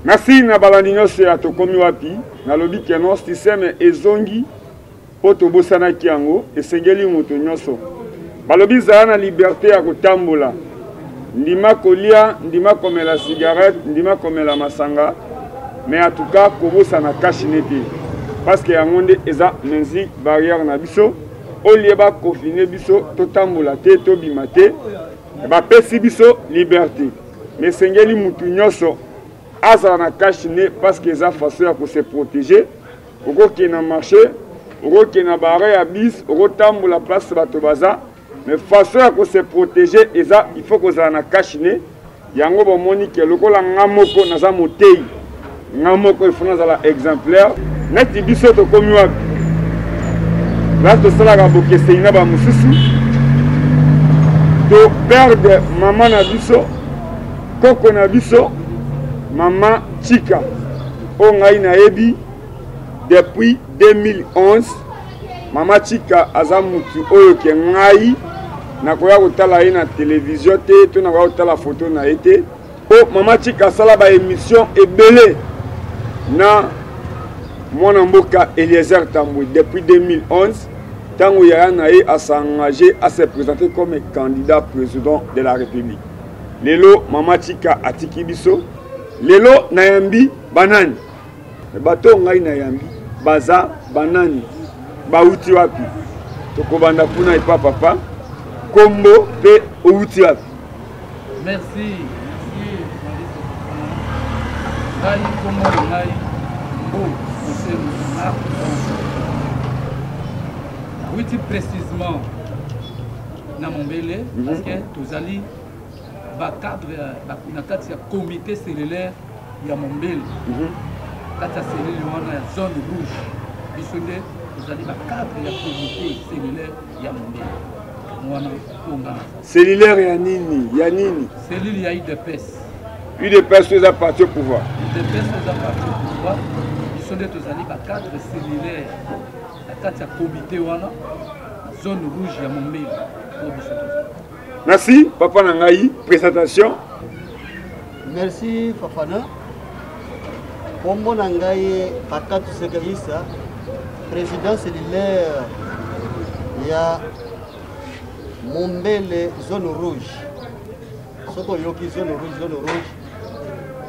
Merci na balandinyo se atokomi wapi na lobi keno système ezongi poto bosana kiango esengeli moto nyonso balobi za na liberté ya kotambola ndima kolia ndima komela cigarette ndima komela masanga mais en tout cas kobosana kashinete parce que yango nde eza menzi barrière na biso olieba confiner biso totambola te tobima te ba pesi biso liberté mais sengeli moto nyonso azala na kashine parce que eza façon ya se protéger okoki na marché okoki na barre ya bis okotambola place bato baza mais façon ya se protéger eza il faut kozala na kashine yango bomoni ke lokola nga moko naza motei nga moko il faut nazala exemplaire neti biso tokomi wapi la tosalaka bokeseni na bamosusu to perdre mama na biso koko na biso Maman Chika, on naebi depuis 2011. Maman Chika azamutu oyo ke ngai nakoya kotala ye na télévision te to nakoya kotala photo na été. Po Maman Chika sala ba émission ebele na mwana mboka Eliezer Tambwe depuis 2011. Tango ya na ye a s'engager à se présenter comme candidat président de la République. Lelo Maman Chika atiki biso. Lelo nayambi banani bato ngai nayambi baza banani bauti wapi tokobanda kuna ipa papa kombo pe outi wapi. Merci ngai kombo ngai mbo outi précisément na Mombele parce que tozali ba cadre na kati ya comité cellulaire ya Mombele kati ya cellule wana ya zone rouge biso nde tozali ba cadre ya comité cellulaire ya Mombele wana konga cellulaire ya nini cellule ya UDPS eza parti au pouvoir UDPS eza parti au pouvoir biso nde tozali ba cadre cellulaire na kati ya comité wana zone rouge ya Mombele po biso. Merci, Papa Nangaï. Présentation. Merci, Fafana. Pombo Nangaï, Pakatu Segaïsa, président cellulaire, il y a Mombele, zone rouge. Soko Yoki, zone rouge.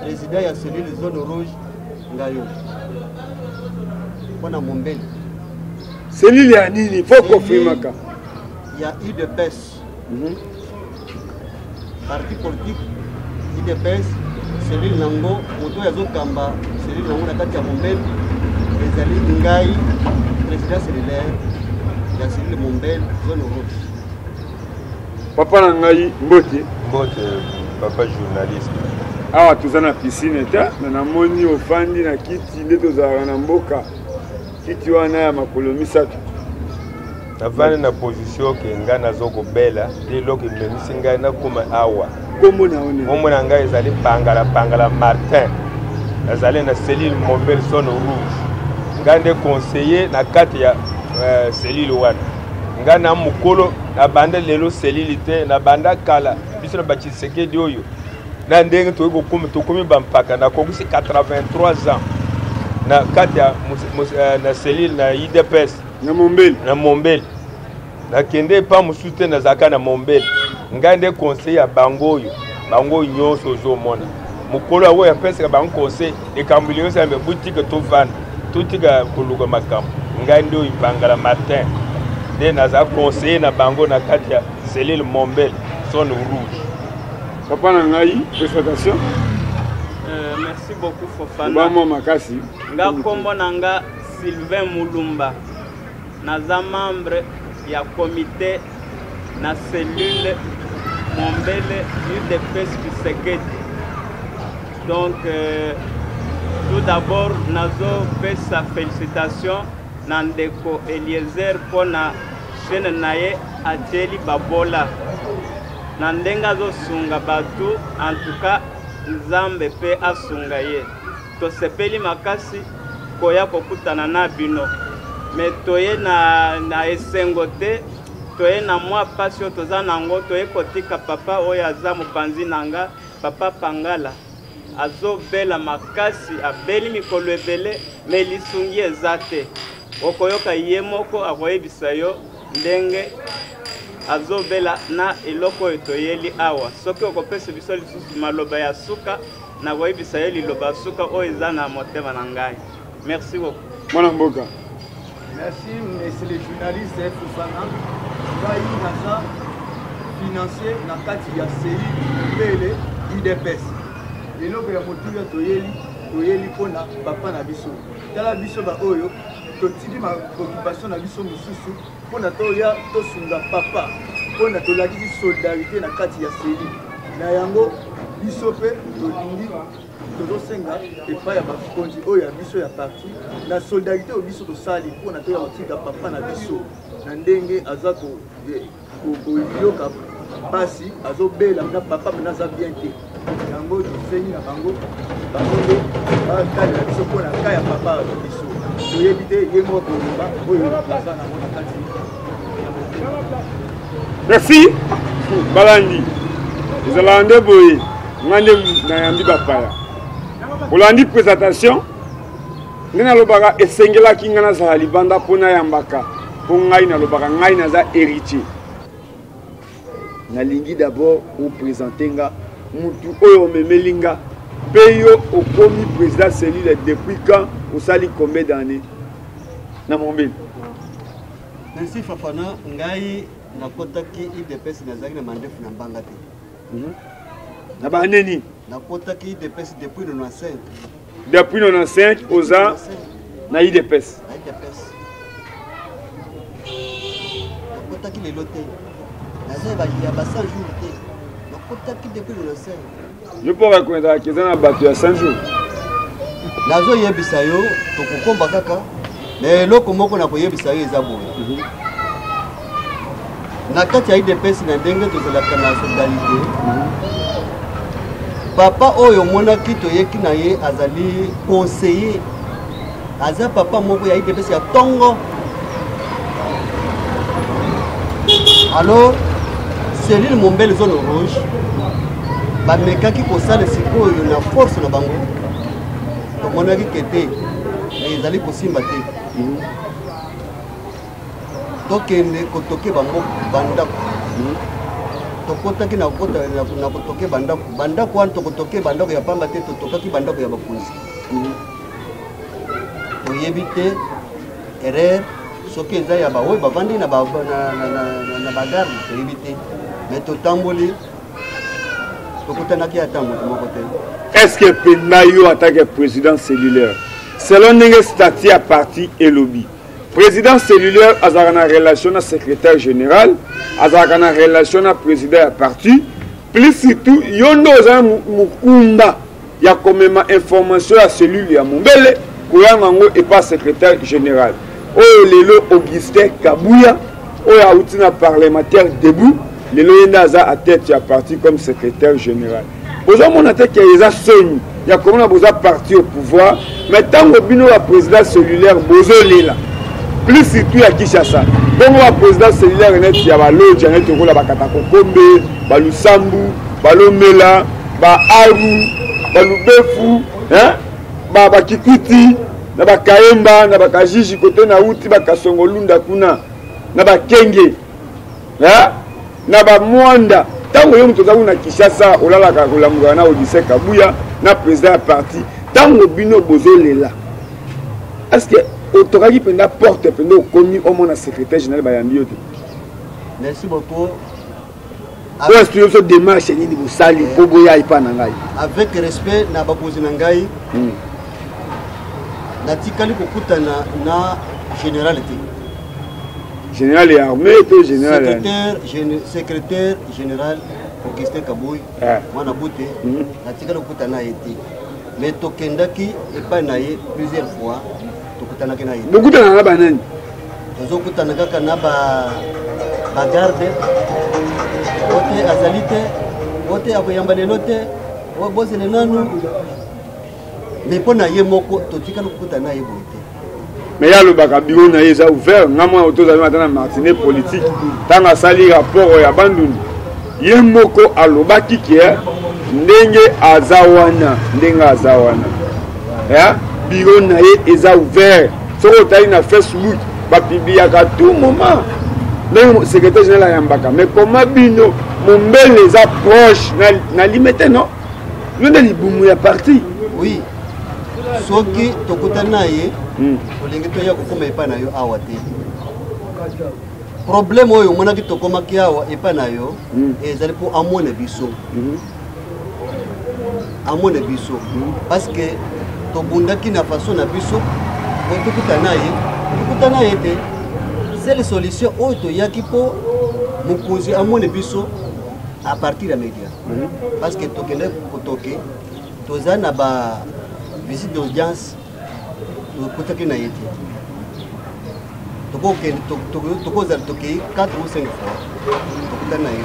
Président, il y a cellule, zone rouge, Ngayo. On a Mombele. Cellule, il y a Nini, il faut confirmer. Il y a UDPS. Parti politique, IDPS, cellule Nango, Moto Yazokamba, cellule Nango Nakati ya Mombele, Ezali Ngai, président cellulaire, il y a cellule Mombele, zone rouge. Papa Nangaï, Mbote. Mbote, papa journaliste. Ah, tu es dans la piscine, tu es dans moni au fandi, na kiti, tu es dans mboka, kiti wana ya makolomi satu. Navane na position ke nga nazoko bela de loki memisi nga na kuma awa kombo na one kombo na nga ezali pangala Martin azali na cellule Mombele zone rouge nga nde conseiller na kati ya cellule wana nga na mukolo na banda lelo cellule te na banda kala biso na Bachisekedi oyo na ndenge tokomi bampaka na kokusi 83 ans na kati ya na cellule na IDPS na Mombele na kende pa musute na zaka na Mombele ngande conseil ya bango nyonso zo mona mukolo awo ya pesa bango conseil e kambulio sa me boutique to van tutika kuluka makambo ngande ibangala Martin de na za conseil na bango na kati ya cellule Mombele zone rouge. Papa Nangaï, présentation. Merci beaucoup Fofana. Bamo makasi. Nga kombo nanga Sylvain Mulumba. Naza membre ya comité na cellule Mombele UDPS Tshisekedi. Donc tout d'abord nazo pesa félicitations na ndeko Eliezer pona chaîne naye ateli babola na ndenga zo sunga batu en tout cas Nzambe pe asunga ye to sepeli makasi koya kokutana na bino mais toye na esengo te toye na mwa passion toza nango toye kotika papa oyo aza mopanzi nanga papa Pangala azobela makasi abeli mikolo ebele me lisungi eza te okoyoka ye moko akoyebisa yo ndenge azobela na eloko oyo toyeli awa soki okopesa biso lisusu maloba ya suka nakoyebisa yo liloba suka oyo eza na motema na ngai. Merci beaucoup. Mwana mboka. Merci, monsieur le journaliste Fofana. Ngai naza financier na kati ya CI mbele UDPS. Eloko ya motuya toyeli mpona papa na biso. Tala biso ba oyo totiki ma occupation na biso mosusu mpona toya tosunga papa mpona tolakisi solidarité na kati ya CI. Na yango biso mpe tolingi tozosenga epai ya bakonzi oyo ya biso ya parti na solidarité oyo biso tosali mpona toya kotika papa na biso na ndenge aza koyoka pasi azobela na papa mena aza bien te yango tosengi na bango nde batalela biso mpona ka ya papa na biso toyebi te ye moko koloba oyo aza nango na kati. Merci Balandi. Ezala nde boye ngande na yambi bapaya olandi présentation nde nalobaka esengelaki nga nazala libanda mpona yambaka mpo ngai nalobaka ngai naza héritier. Nalingi d'abord oprésente nga mutu oyo omemeli nga mpe yo okomi président cellule depuis quand osali combien d'années na mombeli. Merci Fofana, ngai nakotaki IDPS nazalaki na mandefu na mbanga te. Na baneni nakotaki IDPS depuis 95. Depuis 95 oza na IDPS. Nakotaki lelo te. Naza ya ba 100 jours te. Nakotaki depuis 95. Yo po reconnaître que eza na bato ya 100 jours. Nazo yebisa yo tokokomba kaka. Mais eloko moko na koyebisa yo eza boye. Na kati ya IDPS na ndenge tozalaka na solidarité. Papa oyo monaki toyeki na ye azali conseiller. Aza papa moko ya IDPS ya Tongo. Alors, cellule Mombele zone rouge. Bamekaki kosala sikoyo na force na bango. Tomonaki kete. Ezali kosimba te. Tokende kotoke bango bandako. Tokotaki na kotoke bandako. Bandako wana tokotoke bandako ya pamba te totokaki bandako ya bakonzi. Toyebi te erreur soki eza ya baoyo bavandi na bagarde toyebi te. Mais totamboli tokotanaki ata moto moko te. Est-ce que penda yo en tant que président cellulaire selon ndenge statut ya parti elobi président cellulaire azalaka na relation na secrétaire général azalaka na relation na président ya parti plus surtout yo nde oza mokunda ya komema information ya cellule ya mombele koyanga yango epa secrétaire général oyo lelo Augustin Kabuya oyo auti na parlementaire debout lelo ye nde aza à tête ya parti comme secrétaire général ozomona te ke eza soni ya komona boza parti au pouvoir mais ntango bino ya président cellulaire bozolela plus surtout ya Kinshasa bongo ba président cellulaire neti ya baloja neti okola bakata kokombe balusambu balomela baaru balubefu bakikuti na bakayemba na bakajiji kote na uti bakasongolunda kuna na bakenge na bamwanda ntango yo moto oza kuna Kinshasa olalaka kolamukaka na Augustin Kabuya na président ya parti ntango bino bozolela est-ce que otokaki penda porte penda okomi omona secrétaire général bayambi yo te. Merci beaucoup. Oyo studio so démarche nini bosali mpo boya epa na ngai avec respect na bakonzi na ngai natikali kokutana na général te. Général ya armée to général secrétaire général Augustin Kabuya mwana bute natikali kokutana ye te. Mais tokendaki epai na ye plusieurs fois tokutanaki na ye. Bokutana na banani? Tozokutana kaka na bagarde ote azali te ote akoyamba lelo te obosele nanu mais mpo na ye moko totikali kokutana na ye boye te. Mais yalobaka biro na ye eza ouvert nga mwana tozali ata na martine politique ntango asali rapport ya banduni ye moko alobaki ke ndenge azawana ya biro na ye eza ouvert soko otali na Facebook bapibliaka tout moment ndenge secrétaire général ayambaka mais comment bino mombele eza proche na limete non nde libumu ya parti oui soki tokutani na ye olingi toya kokoma epai na yo awa te problème oyo omonaki tokomaki awa epai na yo ezali mpo amona biso parce que tobundaki na façon na biso po tokuta na ye te c'est la solution oyo toyaki mpo mokonzi amona biso à partir ya média parce que tokende kotoke toza na ba visite d'audience tokutaki na ye te tokozala tokei 4 ou 5 fois tokutani na ye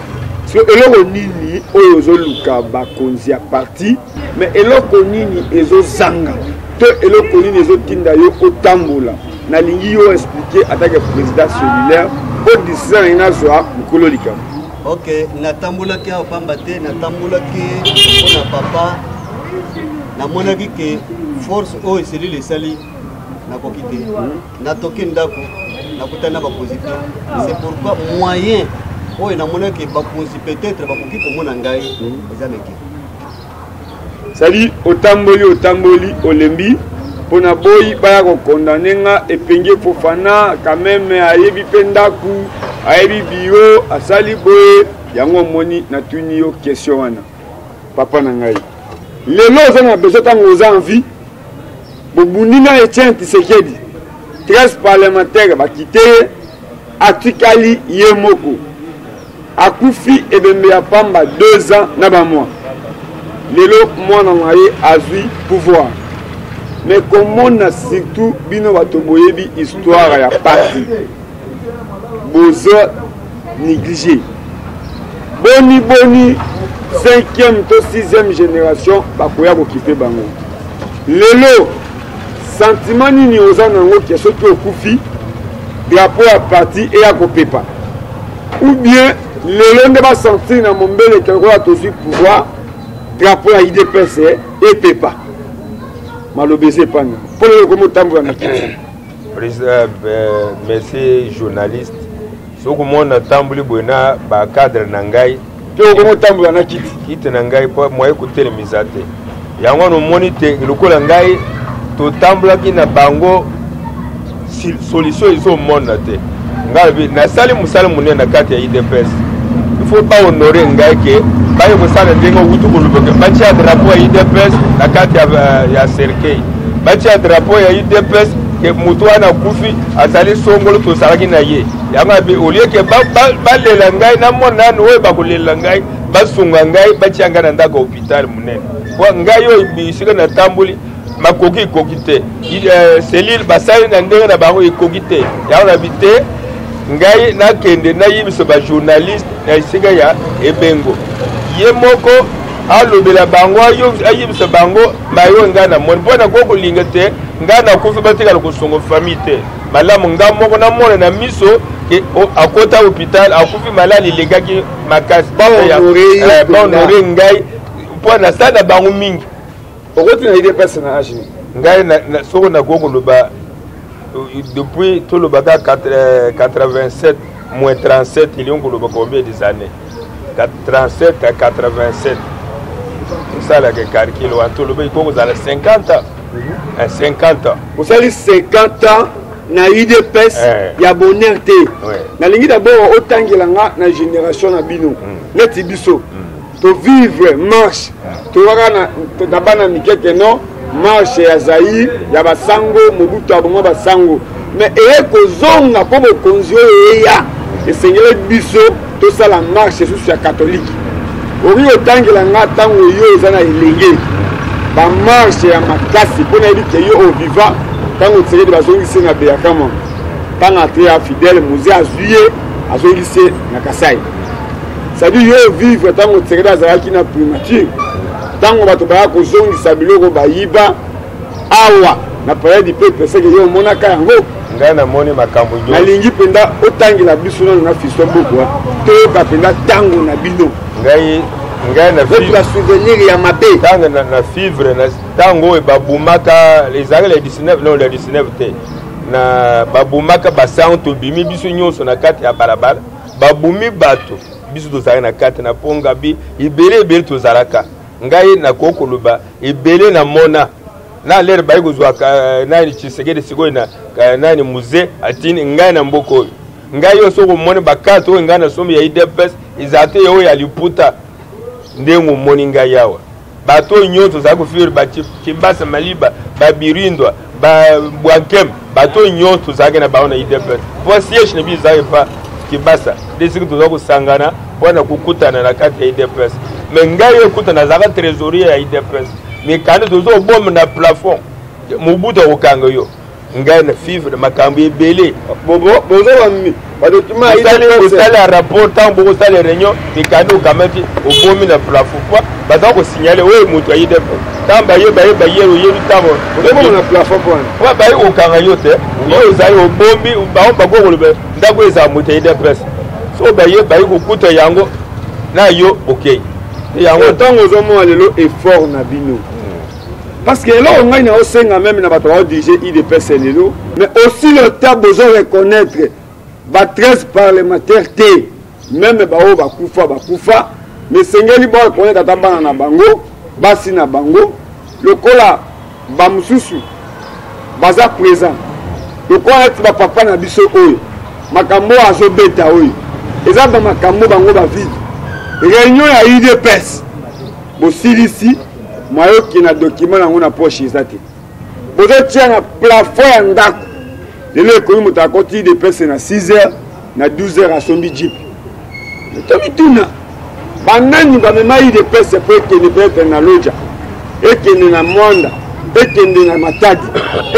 te eloko nini oyo ozoluka bakonzi ya parti mais eloko nini ezozanga to eloko nini ezotinda yo otambola nalingi yo expliquer atake président cellulaire po décision na nazwa mokolo likambo ok natambolaki awa pamba te natambolaki mpona papa namonaki ke force oyo eselile esali nakoki te natoki ndako nakutani na bakonzi te c'est pourquoi moyen oyo namonaki bakonzi peut-être bakoki komona ngai eza meke sali otamboli olembi mpona boyi baya kokondane nga epengi Fofana quand même ayebi mpe ndaku ayebi biro asali boye yango omoni natuni yo question wana papa na ngai lelo oza na besoin ntango oza en vie bobundi na Etienne Tshisekedi 13 parlementaire bakite ye atikali ye moko akufi ebembe ya pamba 2 ans na bamwa lelo mwana na ye azwi pouvoir mais komona surtout bino bato boyebi histoire ya parti bozo négligé boni 5e to 6e génération bakoya kokipe bango lelo sentiment nini oza nango ke soki okufi drapeau ya parti eya kopepa ou bien lelo nde basentir na mombele kekoya tozwi pouvoir drapeau ya IDPS epepa malobi eza epana mpo lelo komotambola na kiti monsieur journaliste soki omona tamboli boye na bacadre na ngai te okomotambola na kiti na ngai po moye kotelemisa te yango wana omoni te lokola ngai totambolaki na bango solution ezomona te ngai nasali mosala monene na kati ya IDPS il faut pas honorer ngai ke baye kosala ndenge outu kolobeke batia drapeau ya IDPS na kati ya cercueil batia drapeau ya IDPS ke moto wana kufi azali songolo tosalaki na ye yango abe olie ke balela ngai namona nani oyo bakolela ngai basunga ngai batia ngai na ndako ya hôpital monene ngai oyo bisika na tamboli makoki ekoki te selile basali na ndenge na bango ekoki te yango na bi te ngai nakende nayebisa bajournaliste na esika ya ebengo ye moko alobela bango ayebisa bango mayo ngai na moni mpo na kokolinga te ngai nakufi batikala kosongo famille te malamu ngai moko namona na miso akota hôpital akufi malali elegaki makasi baonore ngai mpo na sala na bango mingi okoti na IDPS na age ngai soko nakoki koloba depuis tolobaka 87 moins 37 ilion koloba combien des années 37 à 87 osalaka calcul wana toloba iko kozala 50 ans 50 ans osali 50 ans na IDPS ya bonheur te nalingi d'abord otangela nga na génération na bino neti biso to vivre marche towaka na bana mikeke non marche ya Zaïre ya basango mobutu abongo basango mais eye kozonga mpo bokonzi oyo eya esengeli biso tosala marche susu ya catholique oki otangela nga ntango yo eza na elenge bamarshe ya makasi mpo nayebi ke yo oviva ntango Tshisekedi bazongisi na beyakama ntango ate ya fidèle moze azwi ye azongisi na Kasai c'est-à-dire yo vivre ntango Tshisekedi azalaki na primature ntango bato baya kozongisa biloko bayiba awa na période peuple seke yo omonaka yango ngai namoni makambo nyonso nalingi mpenza otangela biso nano na fiso mbokwa toyoka mpenza ntango na bino ngai ngai na votre souvenir ya mabe tanga na vivre na tango e babumaka les années les 19 non les 19 te na babumaka basanto bimi biso nyonso na kati ya balabala babumi bato biso tozalaki na kati na ponga bi ebele tozalaka ngai na kokoloba ebele na mona na lere bayi kozwa nani Tshisekedi sikoyo na nani musée atini ngai na mboko oyo ngai yo soko moni bakato oyo ngai na somo ya IDPS izate yo ya liputa ndengo moni ngai yawa bato nyonso tozali kofire bakibasa maliba babirindwa babwankem bato nyonso tozalaki na bao na IDPS po siège na biso ezalaki pa kibasa desiki tozali kosangana mpona kokutana na kati ya IDPS me ngai yo ekutana azalaka trésorier ya IDPS me kandi tozoboma na plafond mobutu akokanga yo ngai na vivre makambo ebele osali ya rapport ntango bokosala réunion mikandi okamati obomi na plafond po baza kosignale oyo moto ya IDPS ntango bayeba yero oyebi ntango bayi kokanga yo te oyo ozali obombi bango bakokoloba ndako ezala moto ya IDPS so bayi kokuta yango na yo okei yango ntango ozomona lelo effort na bino parce que là on a aussi même na bato dirigé IDPS lelo mais aussi le temps besoin reconnaître ba 13 parlementaires té même bao bakufa mais sengeli ba reconnaître tabana na bango basi na bango lokola ba mususu baza présent lokola eti ba papa na biso oyo makambo azobeta oyo eza ba makambo bango ba vide réunion ya IDPS bosilisi mayoki na document nango na poche ezate bozotia na plafond ya ndako lelo ekomi moto akoti IDPS na 6h na 12h asombi jip tomituna banani bamema IDPS po ekende peut-être na Loja ekende na Mwanda ekende na Matadi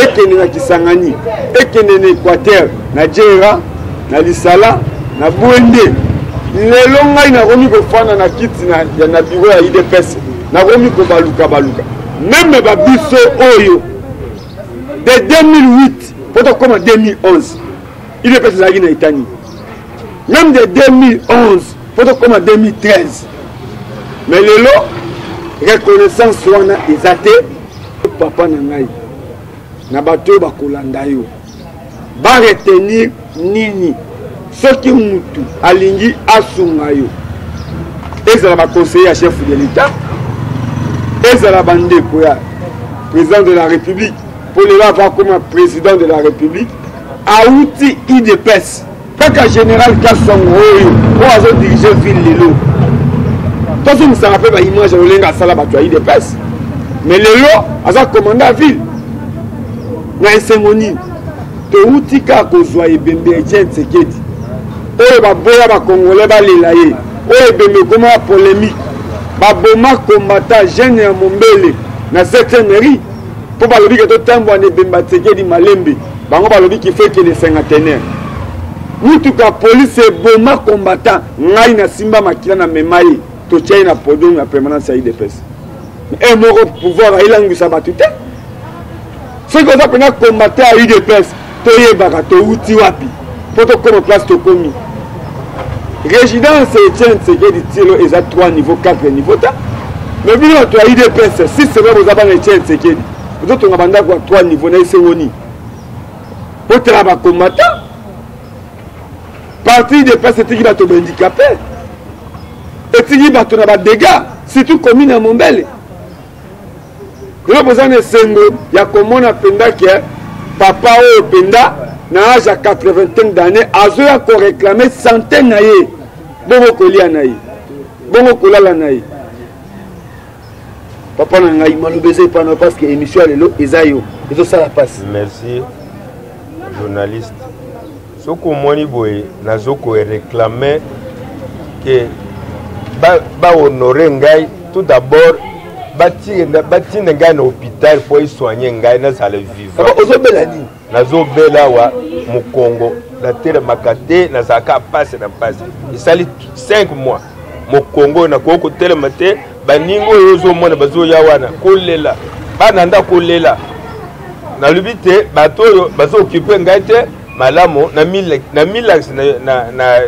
ekende na Kisangani ekende na Équateur na Djera na Lisala na Bwende lelo ngai nakomi kofanda na kiti na biro ya IDPS nakomi kobaluka même babiso oyo de 2008 poto koma 2011 IDPS ezalaki na Itani même de 2011 poto koma 2013 mais lelo reconnaissance wana eza te papa na ngai na bato oyo bakolanda yo baretenir nini soki mutu alingi asunga yo ezala baconseiller ya chef de l'État ezala bandeko ya président de la République pour le avoir comme président de la République auti IDPS kaka général Kasongo oyo po azo diriger ville lelo tozo misanga pe ba image olenga asala bato ya IDPS mais lelo aza commandant à ville na esengoni touti ka kozwa ebembe Etienne Tshisekedi oyo baboya bakongolais balela ye oyo ebembe koma polémique baboma combattant jeune ya Mombele na 7e mairie po balobi ke totambo na ebemba Tshisekedi malembe bango balobi ki fait que le cinquantenaire mutuka police eboma combattant ngai na simba makila na memaye totiai na podium ya permanence ya IDPS et moko pouvoir ailangwisa bato te soki oza pena combattant ya IDPS toyebaka touti wapi po tokoma place tokomi résidence Etienne Tshisekedi tilo eza 3 niveau 4 niveau ta mais bino bato ya IDPS si sebe boza bana Etienne Tshisekedi ozotonga bandako ya 3 niveau na esengoni po tala bacombattant parti IDPS etiki bato bahandicapé etiki bato na badégâts surtout commune ya Mombele lelo boza na esengo ya komona mpenza ke papa oyo mpenza na âge ya 81 d'années azoya koréclame santé na ye bongo kolia na ye bongo kolala na ye papa na ngai maloba eza epana parce que émission ya lelo eza yo ezosala mpasi merci journaliste soki omoni boye nazokoréclame ke bahonore ngai tout d'abord batinda ngai na hôpital po esoigne ngai nazala vivant ozobela nini nazobela wa mokongo natelemaka te nazalaka mpasi na mpasi esali 5 mois mokongo nakoki kotelema te baninga oyo ozomona bazoya wana kolela bananda kolela nalobi te bato oyo bazookipe ngai te malamu na milax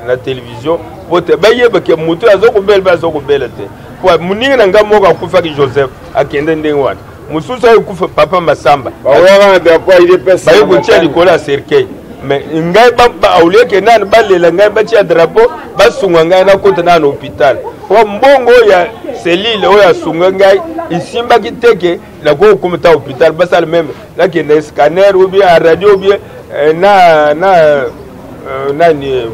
na télévision po te bayebake moto azokobela te espoir muninga na nga moko akufa ki Joseph akende ndenge wana mususu akufa papa Masamba bawana drapeau UDPS baye kutia likolo ya cercueil mais ngai ba aulieke nani balela ngai batia drapeau basunga ngai na kota na hôpital po mbongo ya selile oyo asunga ngai isimbaki teke na ko kumita hôpital basala même na kende scanner ou bien radio ou bien nani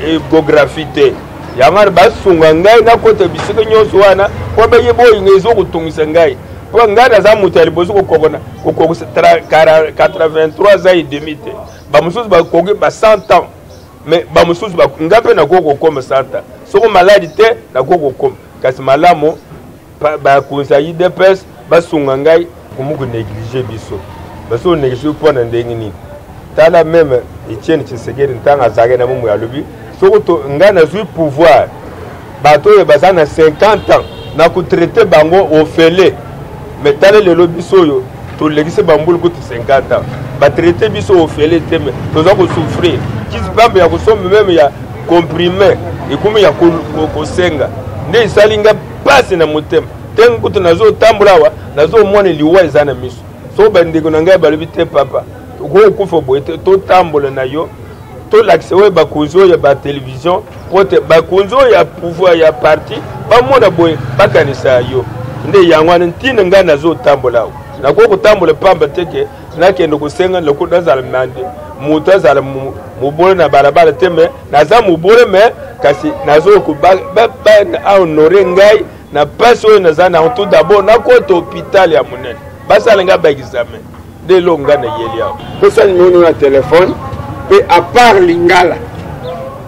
échographie te yamar basunga ngai na kota bisika nyonso wana po bayebo ingezo kutungisa ngai po ngai naza mutu ya liboso kokokona 83 ans et demi te bamosusu bakoki ba 100 ans mais bamosusu nga mpe nakoki kokoma 100 ans soko maladi te nakoki kokoma kasi malamu bakonzi ya UDPS basunga ngai komuku néglige biso baso néglige mpo na ndenge nini tala même Etienne Tshisekedi ntango azalaki na momu ya lobi soko ngai nazwi pouvoir bato oyo baza na 50 ans na kotraite bango ofele mais tala lelo biso oyo tolekisi bambulu kuti 50 ans batraite biso ofele te me toza kosouffrir kisi pambe ya kosomba meme ya comprime ekumi ya kosenga nde esali nga pasi na motema ntango kutu nazotambola awa nazomona liwa eza na miso so bandeko na ngai balobi te papa kokufa boye te totambola na yo tolakisa oyo bakonzi oyo ya batelevizio po te bakonzi oyo ya pouvoir ya parti bamona boye bakanisa yo nde yango wana ntina ngai nazotambola awa nakoki kotambola pamba teke nakende kosenga loko nazala mande moto azala mobole na balabala te me naza mobole me kasi nazoki bahonore ngai na pasi oyo naza na tout d'abord nakota hôpital ya monene basala ngai baexamen nde eloko ngai nayeli awa posa nimoni na telefone mpe à part lingala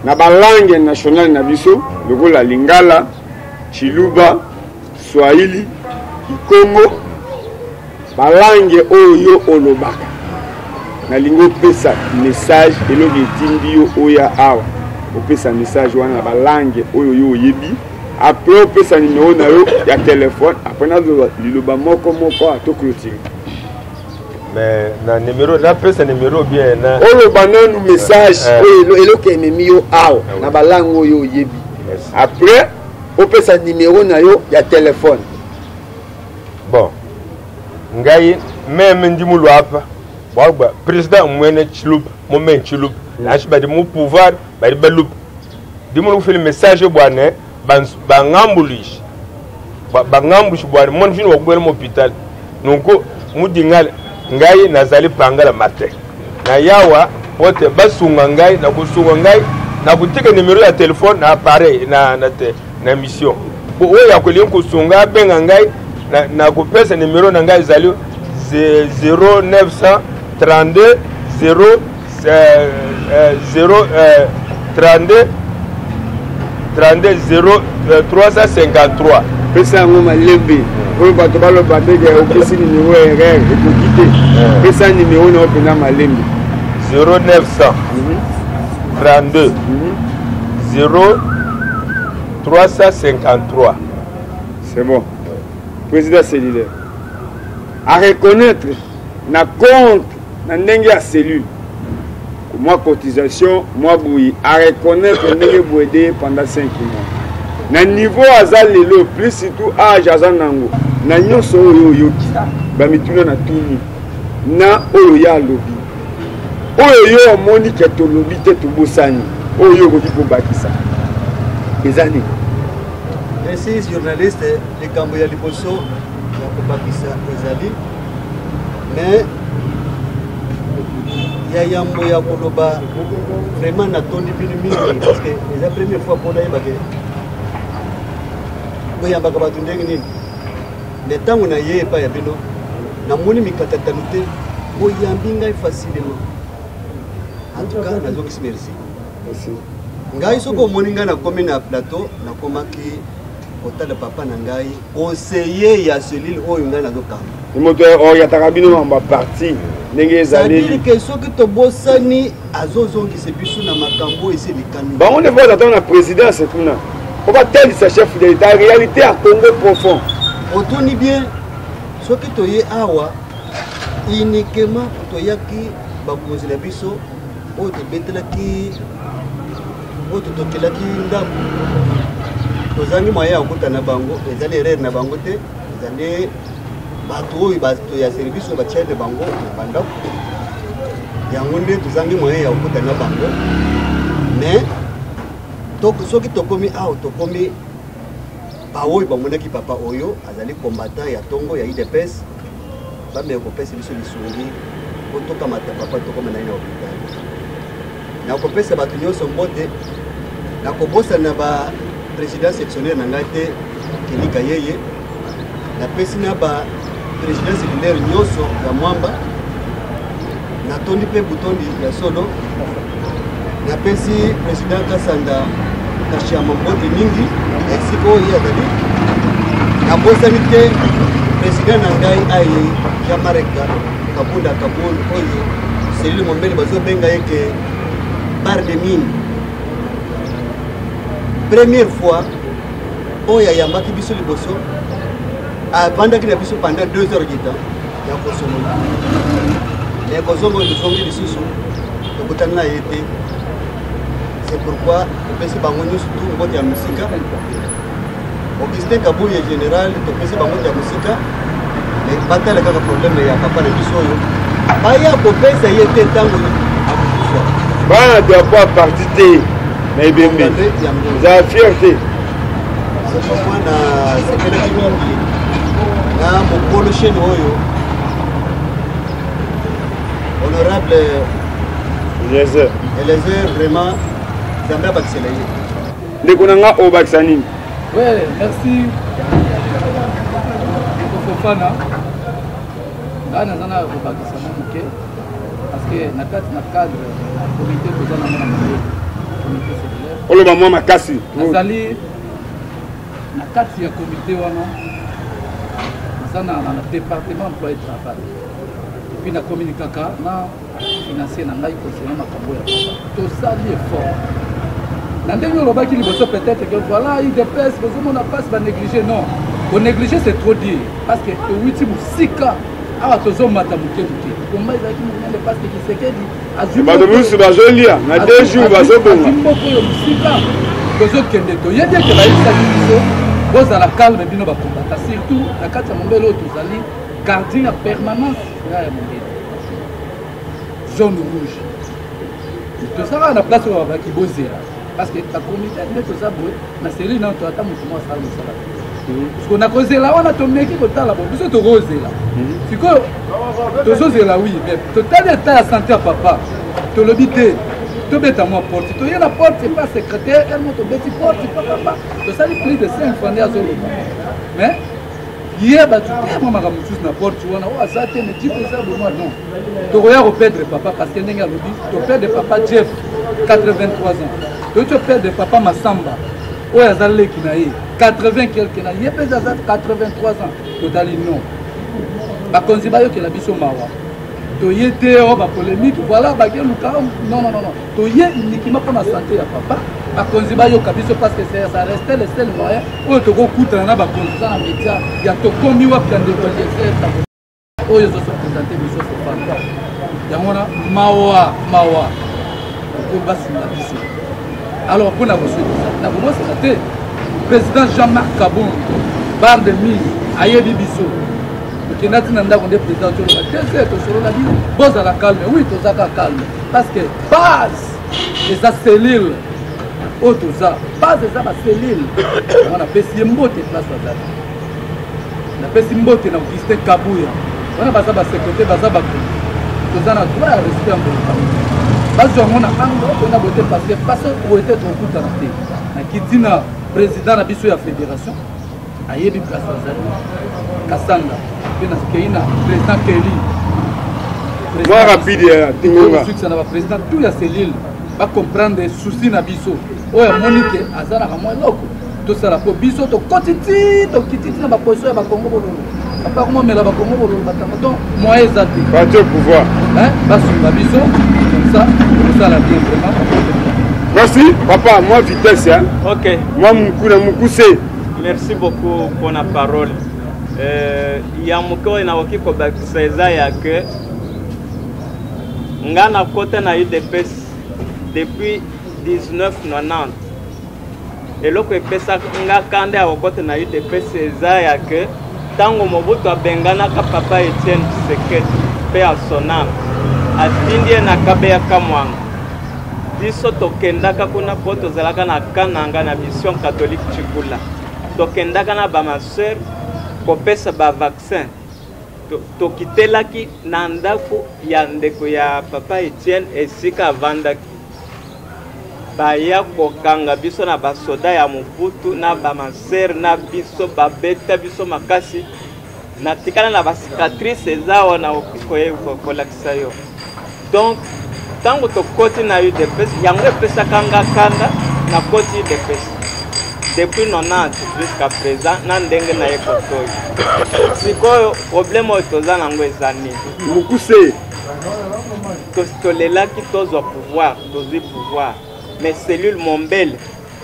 na balangue nationale na biso lokola lingala chiluba swahili kikongo balangue oyo olobaka nalingi opesa message eloko etindi yo oya awa opesa message wana na balangue oyo yo oyebi après opesa numero na yo ya telefone après nazoba liloba moko atoclotire mais na numéro na pesa numéro bien na oloba nanu message oyo eloko ememi yo awa na balangue oyo oyebi après opesa numero na yo ya telefone bon ngai même ndimulu apa bwa président mwene chilup moment chilup lashi badi mu pouvoir badi balup dimulu fili message bwana bangambulish bangambulish bwana mon fini wakubwela mu hôpital nonko mudingal ngai nazali pangala matin na yawa pote basunga ngai na kusunga ngai na kutika numéro ya téléphone na appareil na mission bo oya kolim kusunga benga ngai na kupesa numéro na ngai zali 0932 0 32 0 353 pesa yango malembe oyo bato baloba ndenge opesi numéro erreur ekoki te pesa numéro na opena malembe 0900 32 0 353 c'est bon président cellulaire à reconnaître na compte na ndenge ya cellule moi cotisation moi boui à reconnaître ndenge boede pendant 5 mois na niveau aza lelo plus surtout âge aza nango na nyonso oyo yoki bamituna na tuni na oyo ya lobi oyo yo omoni ke tolobi te tobosani oyo koki kobakisa ezani ainsi journaliste likambo ya liboso ya kobakisa ezali mais ya yambo ya koloba vraiment natondi bino mingi parce que eza première fois mpona yebake boyambaka bato ndenge nini mais ntango na ye epai ya bino namoni mikatatano te boyambi ngai facilement en tout cas nazokisi merci ngai soki omoni ngai nakomi na plateau nakomaki kotala papa na ngai conseiller ya cellule oyo ngai nazokamba moto oyataka bino na baparti ndenge ezaleli ke soki tobosani azozongisa biso na makambo esi likani bango nde voza na présidence kuna po batelisa chef de l'état réalité ya congo profond otuni bien soki toye awa uniquement toyaki bakonzi na biso oyo tobetelaki oyo totokelaki ndambo tozangi moyen ya kokutana bango ezali erreur na bango te ezali bato oyo bato ya service oyo batiele bango na bandako yango nde tozangi moyen ya kokutana bango mais soki tokomi awa tokomi baoyo bamonaki papa oyo azali combattant ya ntongo ya UDPS bameka kopesa biso lisungi po tokamata papa tokoma na ye na hôpital nakopesa bato nyonso mbote nakobosana ba président sectionnaire na ngai te kelika yeye napesi na ba président secondaire nyonso ya mwamba natondi mpe butondi ya solo napesi président kasanda kashama mbote mingi esika oyo azali nabosani te président na ngai aye jamareka kabunda kabul oyo selile mombele bazobenga yeke bar de mine première fois oyo ayambaki biso liboso avandaki na biso pendant 2 heures du temps ya kosolola mais kozongo tozongi lisusu tokutani na ye te c'est pourquoi topesi bango nyonso tu mbote ya mosika Augustin Kabuye général topesi bango ya mosika mais batala kaka problème ya papa na biso oyo baya kopesa ye te ntango akufa bana doit pas partir te na ebembe za fierté c'est pourquoi na sepelaki mingi na mokolo chaîne oyo honorable Eliezer vraiment Zambia bakisela ye ndeko na nga oyo bakisa nini ouais merci Fofana nga naza na kobakisa mo moke parce que na kati na cadre na comité toza na mona moke comité séculaire oloba mwa makasi nazali na kati ya comité wana naza na département emploi et travail puis na communikaka na financier na ngai conseiller makambo ya tosali effort na ndenge olobaki liboso peut-être que voilà UDPS bozomona mpasi banéglige non konéglige c'est trop dire parce que towiti mosika awa tozomata moke moke komba ezalaki monene parce que Kisekedi bato misusu bazolia na 2 jours bazobonga mboko oyo mosika tozokende toyebi ete bayebisaki biso bozala calme bino bakombata surtout na kati ya mondele oyo tozali gardien ya permanence ya mondele jaune rouge tozalaka na place oyo babaki bozela parce que la communauté nde toza boye na série nano toata moto mwa asala mosala parceke nakozela wana tomeki kotala bo biso tokozela sikoyo tozozela wi mais totali eta ya santé ya papa tolobi te tobeta mwa porte toye na porte epa secrétaire elmo tobeti porte papapa tosali plus de 5 fois nde azoloba mais ye bato tellement makambo mosusu na porte wana oyo aza te mais tipo eza bomoi non tokoya koperdre papa parce que ndenge alobi toperdre papa Jeff 83 ans toyoti operdre papa Masamba oyo aza leki na ye 80 quelque na ye mpe aza 83 ans totali non bakonzi bayokela biso mawa toye te oyo bapolémique voilà bakeluka non toye uniquement mpona santé ya papa bakonzi bayoka biso parce que ça restait le seul moyen oyo tokokutana na bakonzi za na média ya tokomi wapi ya ndeko lieseta oyo ezosopresente biso Fofana yango wana mawa po basinga biso alors mpona kosokisa na komosela te président Jean-Marc Kabon bar de mille ayebi biso tokenda ntina ndako nde président toloba tese tosolola bino bozala calme oui tozaka calme parce que base eza cellule oyo toza base eza baselile yango napesi ye mbote place bazali napesi mbote na Augustin Kabuya wana baza basekretare baza bakomi toza na droit ya respect ya mboloka bazwa yango na ango mpona bote parce que pase oyo ete tokutana te nakiti na président na biso ya fédération ayebi place azali Kasanga mpe nakei na président Kelly mwa rapide ya tingonga succès na baprésident tout ya cellule bacomprendre souci na biso oyo amoni ke azalaka mwa eloko tosala po biso tokititi na baposition ya bakongo bololo bapakomomela bakongo bololo batanga donc moyen eza te batie pouvoir basunga biso comme ça tosala bien vraiment. Merci papa, moi vitesse hein. Ok. Moi mukuse. Merci beaucoup pour la parole. Ya mukore na woki ko bakiseza ya que ngana kote na UDPS depuis 1990 eloko epesa nga kanda ya kokote na UDPS eza ya ke ntango Mobutu abenganaka papa Etienne Tshisekedi mpe asonama atindi ye na kabeya kamwanga biso tokendaka kuna po tozalaka na kananga na mission catholique Chikula tokendaka na bamaseur kopesa bavaccin tokitelaki na ndako ya ndeko ya papa Etienne esika avandaki baya kokanga biso na basoda ya Mobutu na bamaser na biso babeta biso makasi na tikala na basicatrice eza wana kolakisa yo. Donc tango tokoti na UDPS yango epesaka nga kanda na koti UDPS depuis 90 jusqu'à présent na ndenge na ye kotoyo sikoyo problème oyo toza nango eza nini mokuse tolelaki tozwa pouvoir tozwi pouvoir mais cellule Mombele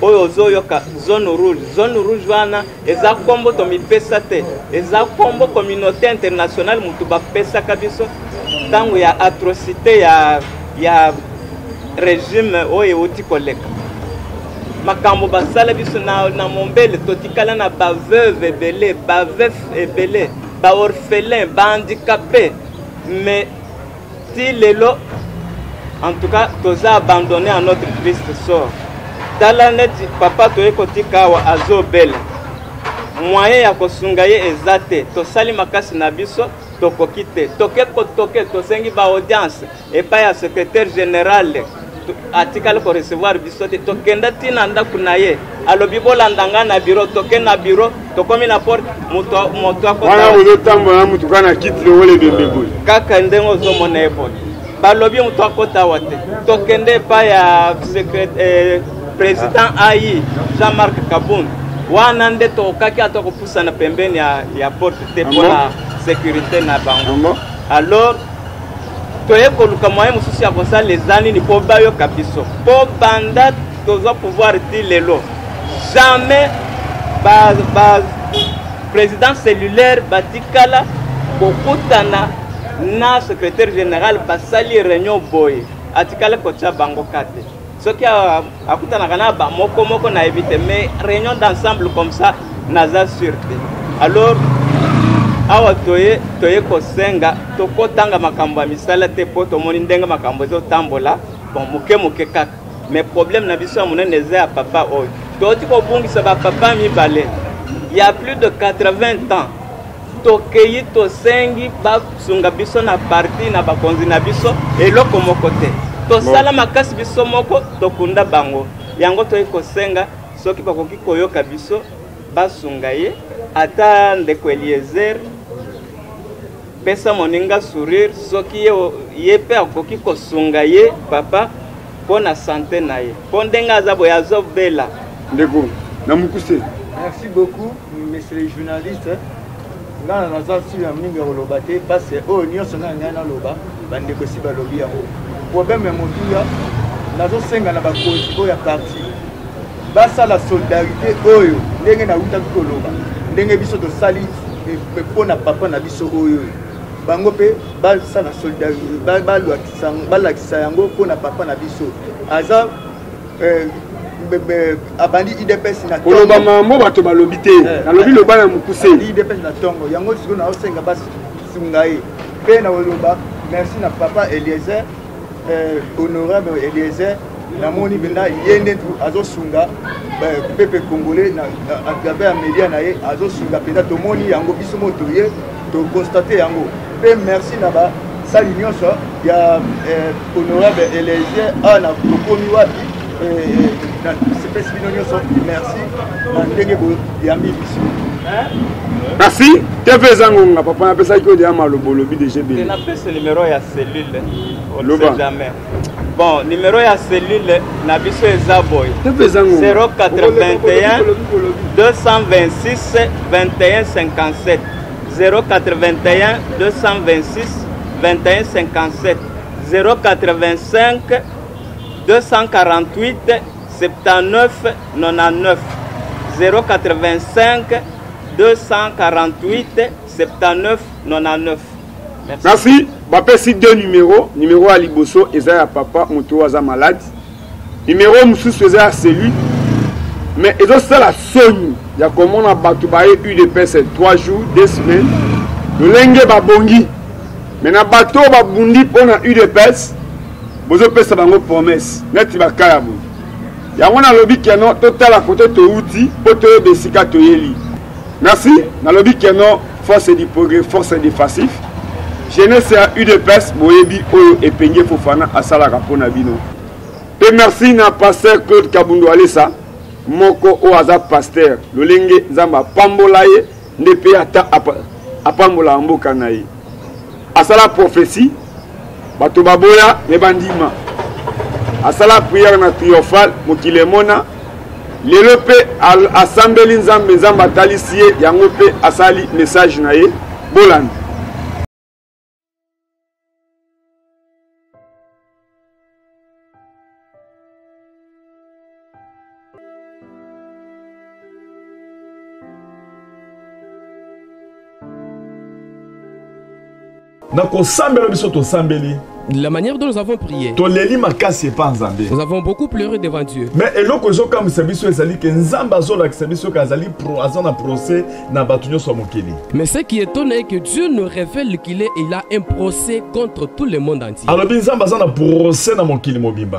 oyo ozoyoka zone rouge wana eza kombo tomipesa te eza kombo communauté internationale mutu bapesaka biso ntango ya atrocité ya régime oyo euti koleka makambo basala biso na Mombele totikala na baveuve ebele baveuf ebele baorphelin bahandicapé mais ti lelo en tout cas toza abandonné à notre triste sort tala neti papa toye kotika awa azobela moyen ya kosunga ye eza te tosali makasi na biso tokoki te toke tosengi baaudience epai ya secrétaire général atikali ko recevoir biso te tokenda tina ndako na ye alobi bolandanga na bureau toke na bureau tokomi na porte moto akota wana ozotambola mutu kana kiti lowele bembeboy kaka ndenge ozomona ye boye balobi moto akota wa te tokende epai ya président AI Jean-Marc Kabund wana nde tokaki ata kopusana pembeni ya porte te mpona sécurité na bango alors toye koluka moyen mosusu ya kosala ezani ni po bayoka biso po banda tozwa pouvoir ti lelo jamais président cellulaire batikala kokutana na secrétaire général basali réunion boye atikala kotia bango kate soki akutanaka na bamoko na éviter mais réunion d'ensemble comme ça naza sûr te alors awa toye kosenga tokotanga makambo ya misala te po tomoni ndenge makambo ezotambola bon moke kaka mais problème na biso ya monene eza ya papa oyo toti kobungisa bapapa mibale ya plus de 80 ans tokeyi tosengi basunga biso na parti na bakonzi na biso eloko moko te tosala makasi biso moko tokunda bango yango toye kosenga soki bakoki koyoka biso basunga ye ata ndeko Eliezer pesa moninga sourire soki ye pe akoki kosunga ye papa pona santé na ye po ndenge aza boye azobela ndeko na mokuse. Merci beaucoup messieurs les journalistes. Nga naza sur ya mingi koloba te parce que oyo nyonso nga ngai naloba bandeko si balobi yango problème ya motuya nazosenga na bakonzi oyo ya parti basala solidarité oyo ndenge nautaki koloba ndenge biso tosali mpona papa na biso oyo bango mpe basala solidarité balakisa yango mpona papa na biso aza abandi IDPS na tongo koloba mambo bato balobi te nalobi loba na mokuse IDPS na tongo yango siko na osenga basunga ye mpe na oloba merci na papa Eliezer honorable Eliezer namoni benda ye nde azosunga pepe congolais na travers ya media na ye azosunga mpenza tomoni yango biso moto ye toconstate yango mpe merci na basali nyonso ya honorable Eliezer awa na tokomi wapi sepesi bino nyonso merci na ndenge boyambi biso merci TV zangonga papa napesaki ko deya malobo lobi DGB napesa numéro ya cellule on ne sait jamais bon numéro ya cellule na biso eza boy 081 226 21 57 081 226 21 57 085 248 79 99 085 248 79 99. Merci. Bapesi deux numéros. Numéro à Liboso, eza ya papa, moto aza malade. Numéro mususu eza ya cellule. mais ils ont ça la sogne. Il y a comment on a battu UDPS 3 jours, 2 semaines. Le lingue babongi. Mais na bateau babundi pour na UDPS. Vous avez ça dans promesse. Net bakaya bu. Ya wana lobby keno total à côté to outil pour te besika to yeli. Merci. Na lobby keno force du progrès, force du passif. Jeunesse à UDPS boyebi oyo epenge Fofana asala kapona bino. Et merci na pasteur Claude Kabundu Alessa moko o aza pasteur lolenge zamba pambola ye ndepe ata apambola mboka na ye. Asala prophétie bato baboya ne bandima. Asala prière na triomphale mokilemona lelo pe assemblée nzambe zamba talisie yango pe asali message na ye bolani. La manière dont nous avons prié, nous avons beaucoup pleuré devant Dieu. Mais ce qui étonne est que Dieu nous révèle qu'il a un procès contre tout le monde entier.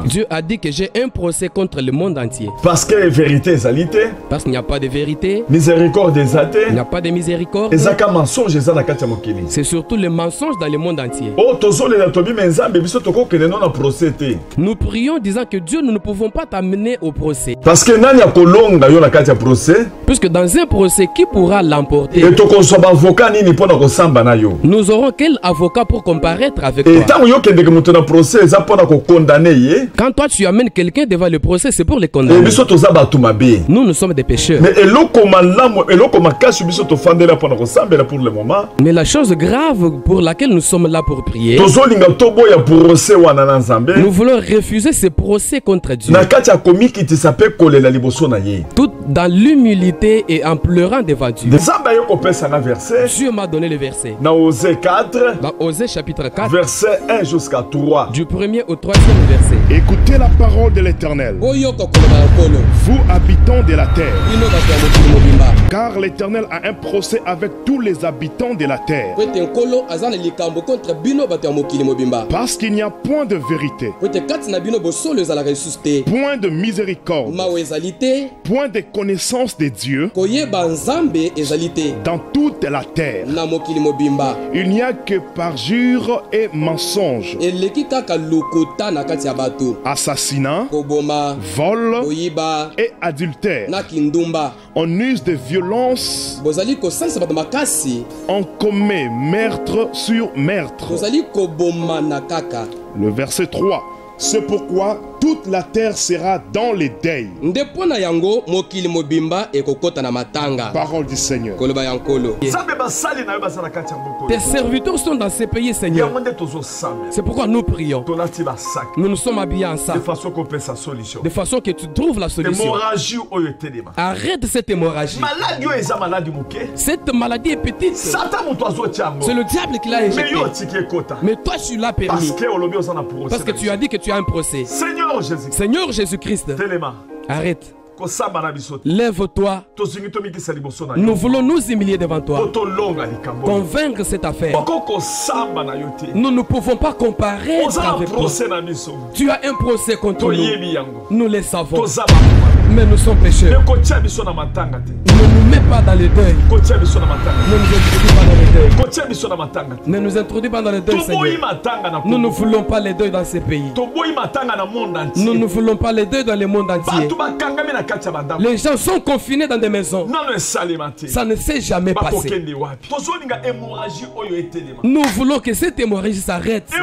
Dieu a dit que j'ai un procès contre le monde entier. Parce que vérité est alité. Parce qu'il n'y a pas de vérité. Miséricorde est athée. Il n'y a pas de miséricorde. C'est surtout le mensonge dans le monde entier. Nous prions disant que Dieu, nous ne pouvons pas t'amener au procès. Parce que puisque dans un procès, qui pourra l'emporter? Nous aurons quel avocat pour comparaître avec toi? Quand toi tu amènes quelqu'un devant le procès, c'est pour le condamner. Nous sommes des pécheurs. Mais la chose grave pour laquelle nous sommes là pour prier, nous voulons refuser ce procès contre Dieu. Tout dans l'humilité et en pleurant devant Dieu. Dieu m'a donné le verset. Dans Osée 4, dans Osée chapitre 4, verset 1 jusqu'à 3. Du 1er au 3e verset. Écoutez la parole de l'Éternel, vous habitants de la terre, car l'Éternel a un procès avec tous les habitants de la terre. Parce qu'il n'y a point de vérité, point de miséricorde, point de connaissance de Dieu dans toute la terre. Il n'y a que parjure et mensonge, assassinat, vol et adultère. On use de violence, on commet meurtre sur meurtre. Le verset 3. C'est pourquoi toute la terre sera dans les deuils. Parole du Seigneur. Tes serviteurs sont dans ces pays, Seigneur. C'est pourquoi nous prions. Nous nous sommes habillés en ça. De façon que tu trouves la solution. Arrête cette hémorragie. Cette maladie est petite. C'est le diable qui l'a éjecté. Mais toi tu l'as permis. Parce que tu as dit que tu as un procès. Seigneur Jésus-Christ, arrête. Lève-toi. Nous voulons nous humilier devant toi. Convaincre cette affaire. Nous ne pouvons pas comparer avec toi. Tu as un procès contre nous. Nous le savons. Mais nous sommes pécheurs. Ne nous mets pas dans le deuil. Ne nous introduis pas dans le deuil, Seigneur. Nous ne voulons pas les deuils dans ces pays. Nous ne voulons pas les deuils dans le monde entier. Les gens sont confinés dans des maisons. Ça ne s'est jamais passé. Nous voulons que cette hémorragie s'arrête.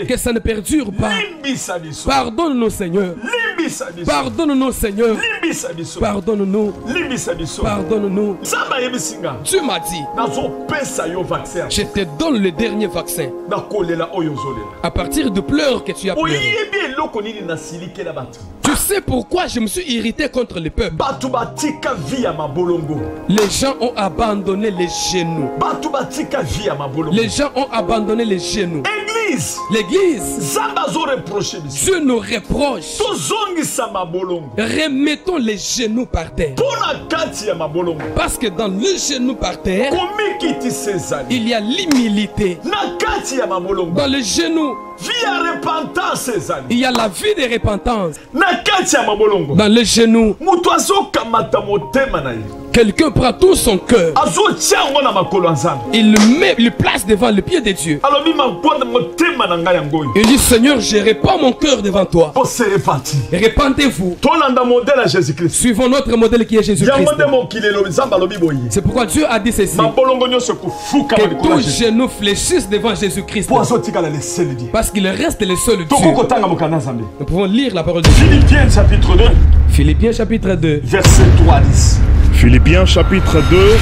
Que ça ne perdure pas. Pardonne-nous, Seigneur. Pardonne-nous, Seigneur. Pardonne-nous. Pardonne-nous. Tu m'as dit, je te donne le dernier vaccin. À partir de pleurs que tu as pleuré. Tu sais pourquoi je me suis irrité contre le peuple? Les gens ont abandonné les genoux. Les gens ont abandonné les genoux. l'église, Dieu nous reproche. Remettons les genoux par terre. Parce que dans le genou par terre, il y a l'humilité. Dans le genou, il y a la vie de repentance. Dans le genou, quelqu'un prend tout son cœur. Il place devant le pied de Dieu. Il dit, Seigneur, je répands mon cœur devant toi. Répandez-vous. Suivons notre modèle qui est Jésus-Christ. C'est pourquoi Dieu a dit ceci. Que tous genoux fléchissent devant Jésus-Christ. Parce qu'il reste le seul Dieu. Nous pouvons lire la parole de Dieu. Philippiens chapitre 2. Philippiens chapitre 2. Verset 3 à 10. Philippiens chapitre 2,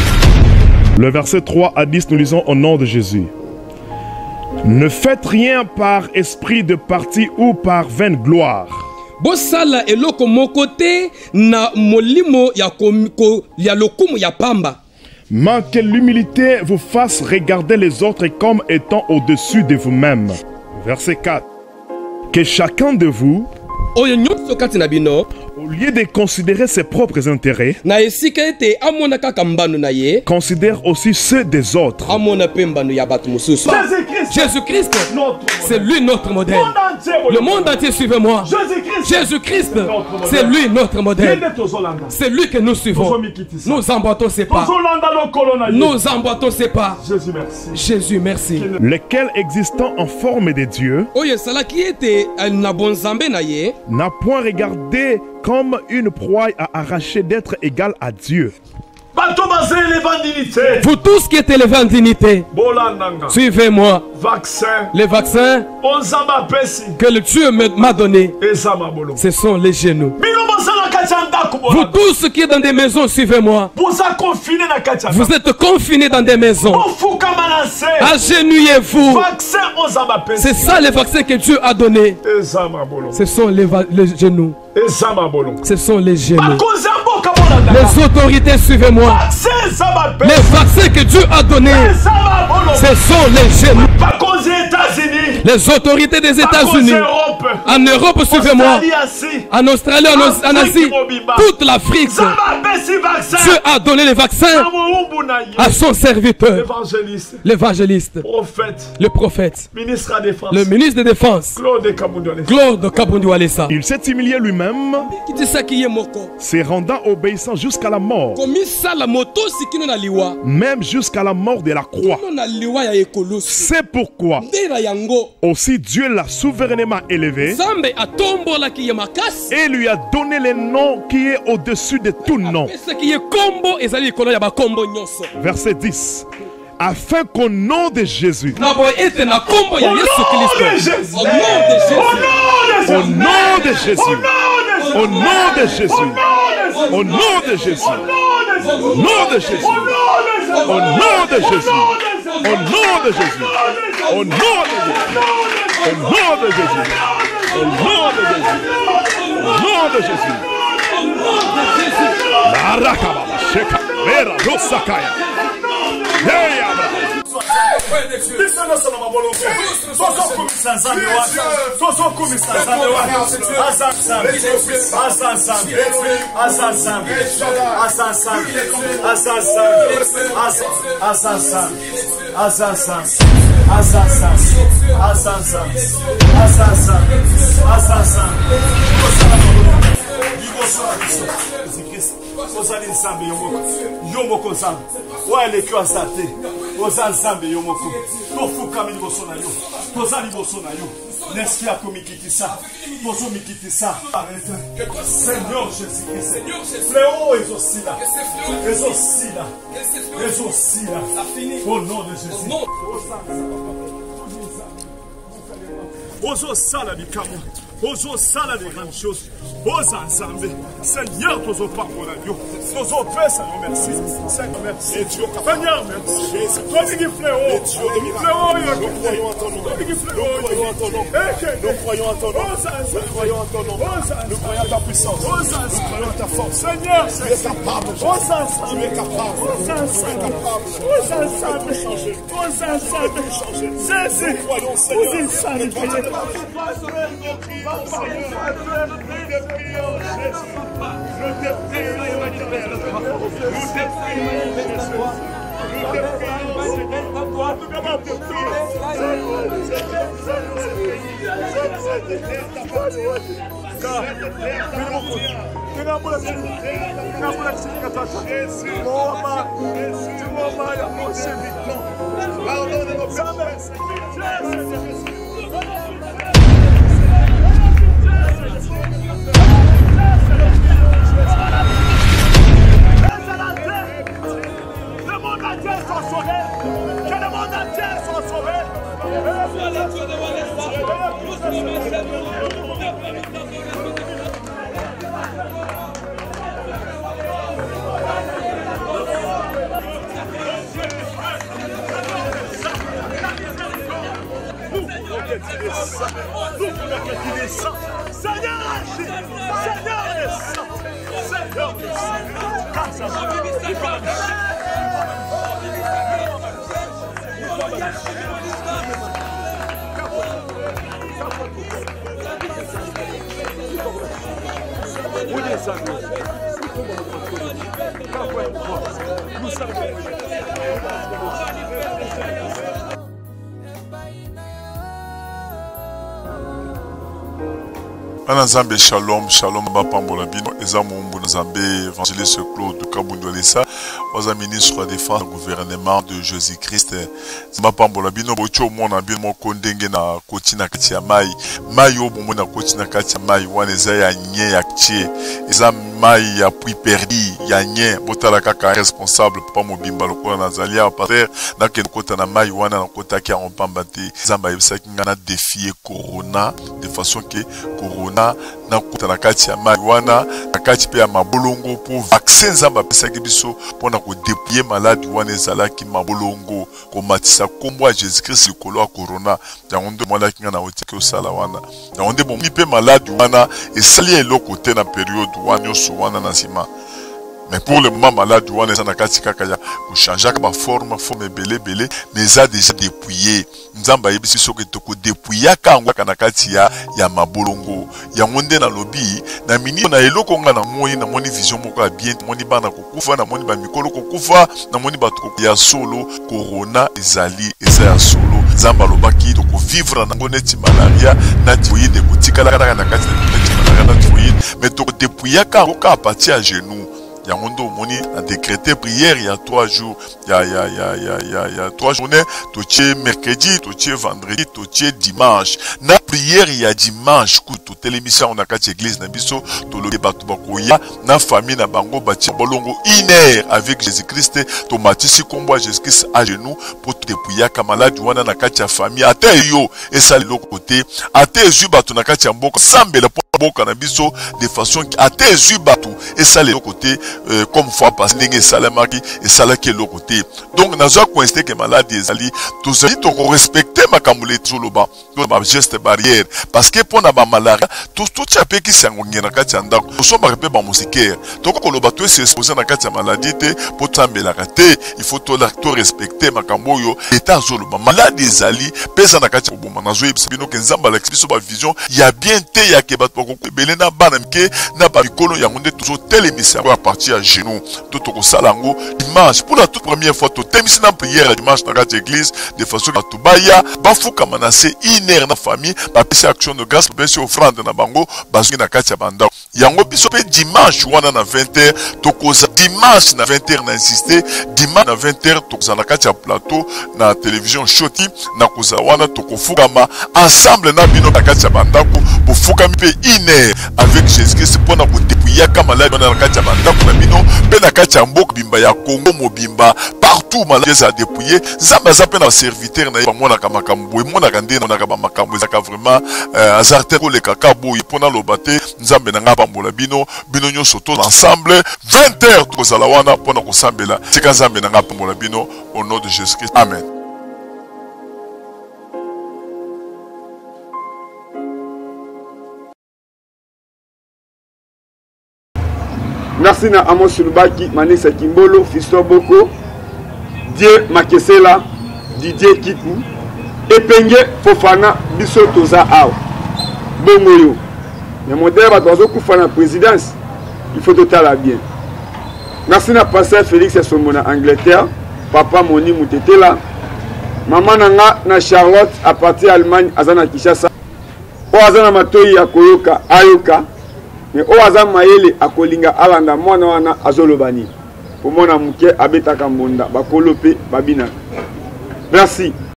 le verset 3 à 10, nous lisons au nom de Jésus. Ne faites rien par esprit de parti ou par vaine gloire. Bosala eloko mokote na molimo ya lokumu ya pamba. Mais que l'humilité vous fasse regarder les autres comme étant au-dessus de vous-même. Verset 4. Que chacun de vous, au lieu de considérer ses propres intérêts, considère aussi ceux des autres. Jésus-Christ, c'est lui notre modèle. Le monde entier, suivez-moi. Jésus-Christ, c'est lui notre modèle. C'est lui que nous suivons. Nous emboîtons ses pas. Nous emboîtons ses pas. Jésus, merci. Lequel existant en forme de Dieu n'a point regardé comme une proie à arracher d'être égal à Dieu. Vous tous qui êtes élevés en dignité, suivez-moi. Les vaccins que le Dieu m'a donné, ce sont les genoux. Vous tous qui êtes dans des maisons, suivez-moi. Vous êtes confinés dans des maisons. Agenouillez-vous. C'est ça les vaccins que Dieu a donné. Ce sont les genoux. Ce sont les genoux. Les autorités, suivez-moi. Les vaccins que Dieu a donnés, ce sont les genoux. Les autorités des États-Unis, en Europe, suivez-moi. En Australie, en Asie, toute l'Afrique. Dieu a donné les vaccins à son serviteur, l'évangéliste, le prophète, le ministre de Défense, Claude Kabundu Walesa. Il s'est humilié lui-même, se rendant obéissant jusqu'à la mort, même jusqu'à la mort de la croix. C'est pourquoi aussi Dieu l'a souverainement élevé et lui a donné le nom qui est au-dessus de tout nom. Verset 10. Afin qu'au nom de Jésus, au nom de Jésus, au nom de Jésus, au nom de Jésus, au nom de Jésus, au nom de Jésus, au nom de Jésus, au nom de Jésus, au nom de Jésus, au nom de Jésus, au nom de Jésus, la rakababa sheka vera rosakaya. Hey Abraham. Ozali nzambe yomoko nzambe waeleki azate oza nzambe yomoko tofukami liboso na yo toza liboso na yo l'esprit akomikitisa tozomikitisa Seigneur Jésus-Christ fléau ezosila au nom de Jésus ozosala bikamwa Ozo sala de grandes choses. Ozo ensemble. Seigneur, Ozo parole Dieu. Ozo pesa, merci. Seigneur, merci. Seigneur, merci. Toi qui fléau. Nous croyons en ton nom. Nous croyons en ton nom. Nous croyons en ton nom. Nous croyons en ta puissance. Nous croyons en ta force. Seigneur, tu es capable. Tu es capable. Tu es capable de changer. Jésus, nous croyons, Seigneur. Ana Nzambe shalom shalom bapambola bino eza mombu Nzambe évangéliste Claude Kabundolesa oza ministre de défense du gouvernement de Jésus-Christ bapambola bino bocho mona bino moko ndenge na koti na kati ya mai o bombo na koti na kati ya mai wana eza ya nye ya tie eza mai ya puis perdi ya nye botala kaka responsable papa mobimba lokola nazali ya pasteur na ken kota na mai wana na kota ki en pamba te Nzambe yebisaki ngana défier corona de façon que corona na kota na kati ya mai wana na kati pe ya mabolongo pour vaccin Nzambe apesaki biso mpona kodépouiller malade wana ezalaki mabolongo komatisa kombo ya Jésus-Christ likolo ya corona yango nde molaki nga na otiki osala wana yango nde bomi mpe malade wana esali eloko te na periode wana nyonso wana na nsima. Mais pour le moment, malade, on est en train de changer ma forme belé, mais ça déjà dépouillé. Nous avons dit que tu dépouillé quand on a katia ya mabolongo. Ya monde na lobby, na mini na elo konga na moni vision moko bien, moni bana kokufa na moni ba mikolo kokufa, na moni ba ya solo corona ezali eza ya solo. Zamba lobaki to ko vivre na ngoneti malaria na tiye de kotika la na kati na malaria na tiye, mais to dépouillé quand on a parti à genoux. Il y a un moni a décrété prière il y a 3 jours. Il y a 3 journées. Tu es mercredi, tu es vendredi, tu es dimanche. Na prière il y a dimanche. Toute l'émission on a quatre églises na biso. Tu le batu bakoya. Na famille na bango bati bolongo 1 heure avec Jésus-Christ. Tu matisi kombo Jésus-Christ à genoux pour te dépouiller comme malade wana na kati ya famille. Ate yo et ça de l'autre côté. Ate zu batu na kati ya mboko sambela boka na biso de façon à tes yeux bateau et ça les côté comme fois passé n'engé salamaki et ça là qui est l'autre côté donc nous avons constaté que maladie ezali tous ali to respecter ma kamule toloba donc ma geste barrière parce que pour na ba malaria tout chapé qui sangongi na kati anda so ba pe ba musikaire donc ko loba to se poser na kati maladie te pour tambela raté il faut to respecter ma kamboyo état zoloba maladie ezali pesa na kati bomba na zo yebisabino ke nzamba la explication ba vision il y a bien te ya ke bato belé na bana mke na ba bikolo yango nde toujours tel émission à partir à genoux tout ko salango dimanche pour la toute première fois to temisi na prière dimanche dans la église de façon à tubaya bafuka manase 1 heure na famille ba pesa action de grâce ba pesa offrande na bango bazungi na kati ya banda yango biso pe dimanche wana na 20h to koza dimanche na 20h na insister dimanche na 20h to koza na kati ya plateau na télévision shoti na koza wana to kofukama ensemble na bino na kati ya banda ko bofuka mi pe une avec Jésus-Christ pour na kotepuya kama la na kati ya bandako na bino pe na kati ya mboka bimba ya Congo mobimba partout malade za dépouiller nzambe za pe na serviteur na ba mona kama makambo e mona kande na ka ba makambo za ka vraiment azarte ko le kaka boy pona lobate nzambe na nga pambola bino nyonso to ensemble 20h tozala wana pona kosambela tika nzambe na nga pambola bino au nom de Jésus-Christ amen. Merci na Amos Lubaki, Manisa Kimbolo, Fiston Boko, Dieu Makesela, Didier Kiku, Epenge Fofana, Biso Toza Ao, Bongoyo. Mais mon dère, dans Koufana présidence, il faut total à bien. Merci na pasteur Félix Somona Angleterre, Papa Moni Moutetela, Maman Nanga na Charlotte à partir d'Allemagne, Azana Kishasa, O Azana Matoyi Akoyoka, Ayoka. Mais o azam mayele akolinga alanda mwana wana azolobani pour mona muke abeta kambonda bakolope babina. Merci.